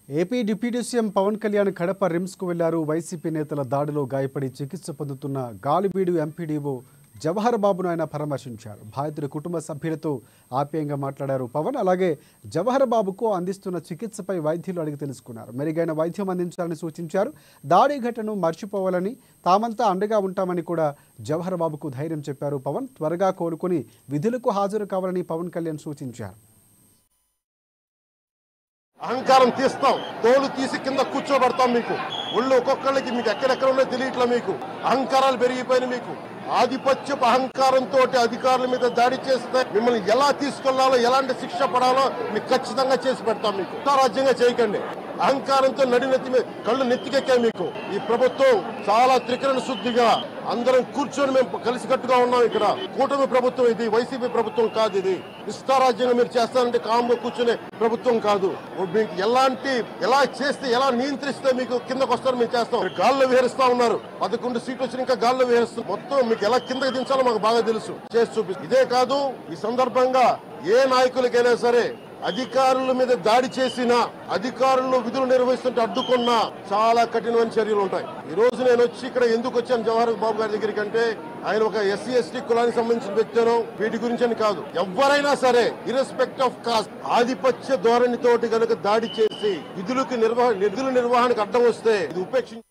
AP deputy CM Pawan Kalyan Kadapa రిమ్స్కు వెళ్లారు. వైసీపీ నేతల దాడిలో గాయపడి చికిత్స పొందుతున్న గాలిబీడు ఎంపీడీఓ జవహర్ బాబును ఆయన పరామర్శించారు. బాధితుడి కుటుంబ సభ్యులతో ఆప్యాయంగా మాట్లాడారు పవన్. అలాగే జవహర్ బాబుకు అందిస్తున్న చికిత్సపై వైద్యులు అడిగి తెలుసుకున్నారు. మెరుగైన వైద్యం అందించాలని సూచించారు. దాడి ఘటనను మర్చిపోవాలని, తామంతా అండగా ఉంటామని కూడా జవహర్ బాబుకు ధైర్యం చెప్పారు పవన్. త్వరగా కోలుకుని విధులకు హాజరు కావాలని పవన్ కళ్యాణ్ సూచించారు. అహంకారం తీస్తాం, తోలు తీసి కింద కూర్చోబెడతాం. మీకు ఒళ్ళు ఒక్కొక్కళ్ళకి మీకు ఎక్కడెక్కడ ఉన్నో తెలియట్లా. మీకు అహంకారాలు పెరిగిపోయినాయి. మీకు ఆధిపత్యపు అహంకారంతో అధికారుల మీద దాడి చేస్తే మిమ్మల్ని ఎలా తీసుకెళ్లాలో, ఎలాంటి శిక్ష పడాలో మీకు ఖచ్చితంగా చేసి పెడతాం. మీకు రాజ్యంగా చేయకండి. అహంకారంతో నడినెత్తి మీద కళ్ళు నెత్తికెక్కా. మీకు ఈ ప్రభుత్వం చాలా త్రికరణ శుద్ధిగా అందరం కూర్చొని మేము కలిసికట్టుగా ఉన్నాం. ఇక్కడ కూటమి ప్రభుత్వం, ఇది వైసీపీ ప్రభుత్వం కాదు. ఇది ఇష్టారాజ్యంగా మీరు చేస్తారంటే కామ్గా కూర్చునే ప్రభుత్వం కాదు. మీకు ఎలా చేస్తే, ఎలా నియంత్రిస్తే మీకు కిందకు వస్తారో మేము చేస్తాం. గాల్లో విహరిస్తా ఉన్నారు. 11 సీట్లు వచ్చి ఇంకా గాల్లో విహరిస్తుంది. మొత్తం మీకు ఎలా కిందకి దించాలో మాకు బాగా తెలుసు. చేసి చూపిస్తుంది. ఇదే కాదు, ఈ సందర్భంగా ఏ నాయకులకైనా సరే అధికారుల మీద దాడి చేసినా, అధికారులు విధులు నిర్వహిస్తుంటే అడ్డుకున్నా చాలా కఠినమైన చర్యలు ఉంటాయి. ఈ రోజు నేను వచ్చి ఇక్కడ ఎందుకు వచ్చాను జవహర్ బాబు గారి దగ్గరికి అంటే, ఆయన ఒక ఎస్సీ ఎస్టీ కులానికి సంబంధించిన వ్యక్తిను, వీటి గురించి అని కాదు. ఎవరైనా సరే ఇర్రెస్పెక్ట్ ఆఫ్ కాస్ట్ ఆధిపత్య ధోరణితోటి కనుక దాడి చేసి విధుల నిర్వహణకు అడ్డం వస్తే ఇది ఉపేక్షించి